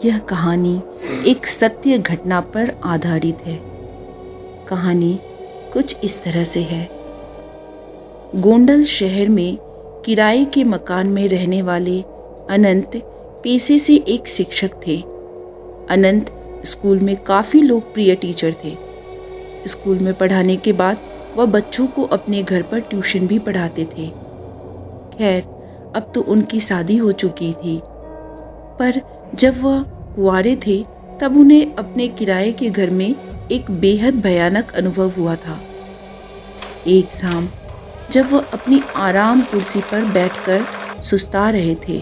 यह कहानी एक सत्य घटना पर आधारित है। कहानी कुछ इस तरह से है। गोंडल शहर में किराए के मकान में रहने वाले अनंत पेशे से एक शिक्षक थे। अनंत स्कूल में काफ़ी लोकप्रिय टीचर थे। स्कूल में पढ़ाने के बाद वह बच्चों को अपने घर पर ट्यूशन भी पढ़ाते थे। खैर, अब तो उनकी शादी हो चुकी थी, पर जब वह कुंवारे थे तब उन्हें अपने किराए के घर में एक बेहद भयानक अनुभव हुआ था। एक शाम जब वह अपनी आराम कुर्सी पर बैठकर सुस्ता रहे थे,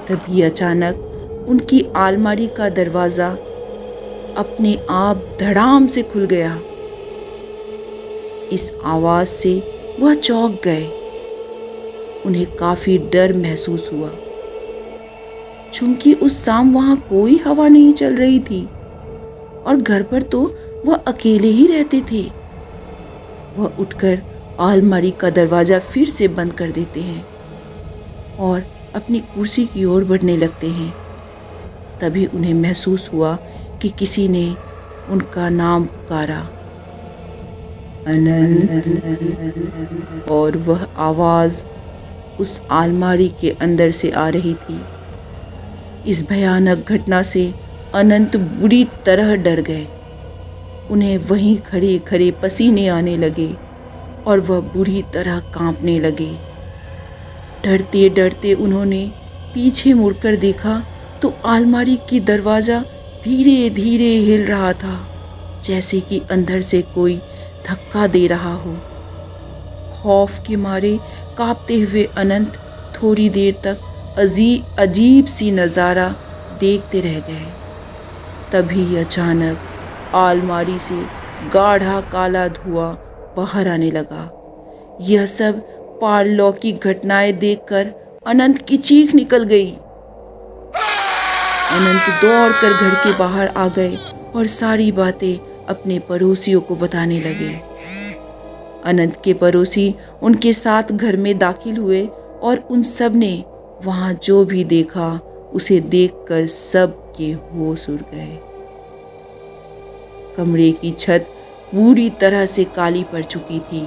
तभी अचानक उनकी अलमारी का दरवाज़ा अपने आप धड़ाम से खुल गया। इस आवाज़ से वह चौंक गए। उन्हें काफ़ी डर महसूस हुआ, चूंकि उस शाम वहाँ कोई हवा नहीं चल रही थी और घर पर तो वह अकेले ही रहते थे। वह उठकर अलमारी का दरवाज़ा फिर से बंद कर देते हैं और अपनी कुर्सी की ओर बढ़ने लगते हैं। तभी उन्हें महसूस हुआ कि किसी ने उनका नाम पुकारा, अनंत। और वह आवाज़ उस अलमारी के अंदर से आ रही थी। इस भयानक घटना से अनंत बुरी तरह डर गए। उन्हें वहीं खड़े खड़े पसीने आने लगे और वह बुरी तरह कांपने लगे। डरते डरते उन्होंने पीछे मुड़कर देखा तो अलमारी की दरवाज़ा धीरे धीरे हिल रहा था, जैसे कि अंदर से कोई धक्का दे रहा हो। खौफ के मारे कांपते हुए अनंत थोड़ी देर तक अजीब सी नज़ारा देखते रह गए। तभी अचानक अलमारी से गाढ़ा काला धुआं बाहर आने लगा। यह सब पारलौकिक घटनाएं देखकर अनंत की चीख निकल गई। अनंत दौड़कर घर के बाहर आ गए और सारी बातें अपने पड़ोसियों को बताने लगे। अनंत के पड़ोसी उनके साथ घर में दाखिल हुए और उन सब ने वहाँ जो भी देखा उसे देखकर सबके होश उड़ गए। कमरे की छत पूरी तरह से काली पड़ चुकी थी।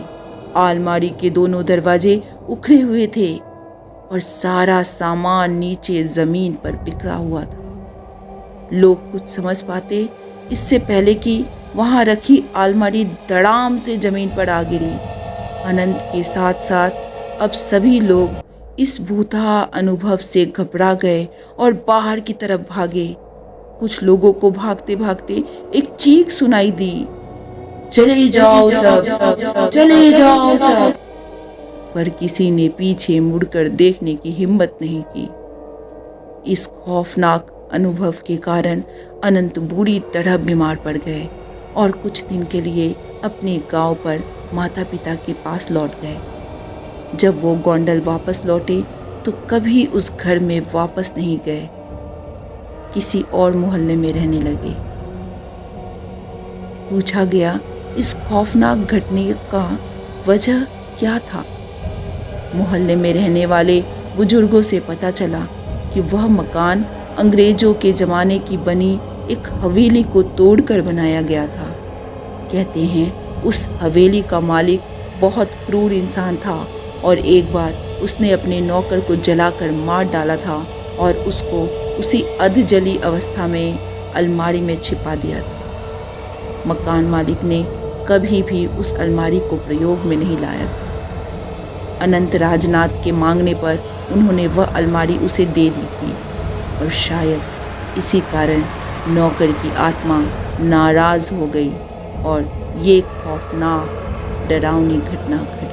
अलमारी के दोनों दरवाजे उखड़े हुए थे और सारा सामान नीचे जमीन पर बिखरा हुआ था। लोग कुछ समझ पाते इससे पहले कि वहां रखी अलमारी धड़ाम से जमीन पर आ गिरी। अनंत के साथ साथ अब सभी लोग इस भूतहा अनुभव से घबरा गए और बाहर की तरफ भागे। कुछ लोगों को भागते भागते एक चीख सुनाई दी, चले जाओ सब, चले जाओ सब। पर किसी ने पीछे मुड़कर देखने की हिम्मत नहीं की। इस खौफनाक अनुभव के कारण अनंत बुरी तरह बीमार पड़ गए और कुछ दिन के लिए अपने गांव पर माता पिता के पास लौट गए। जब वो गोंडल वापस लौटे तो कभी उस घर में वापस नहीं गए, किसी और मोहल्ले में रहने लगे। पूछा गया इस खौफनाक घटने का वजह क्या था। मोहल्ले में रहने वाले बुजुर्गों से पता चला कि वह मकान अंग्रेजों के ज़माने की बनी एक हवेली को तोड़कर बनाया गया था। कहते हैं उस हवेली का मालिक बहुत क्रूर इंसान था और एक बार उसने अपने नौकर को जलाकर मार डाला था और उसको उसी अधजली अवस्था में अलमारी में छिपा दिया था। मकान मालिक ने कभी भी उस अलमारी को प्रयोग में नहीं लाया था। अनंत राजनाथ के मांगने पर उन्होंने वह अलमारी उसे दे दी थी और शायद इसी कारण नौकर की आत्मा नाराज़ हो गई और ये खौफनाक डरावनी घटना घटी।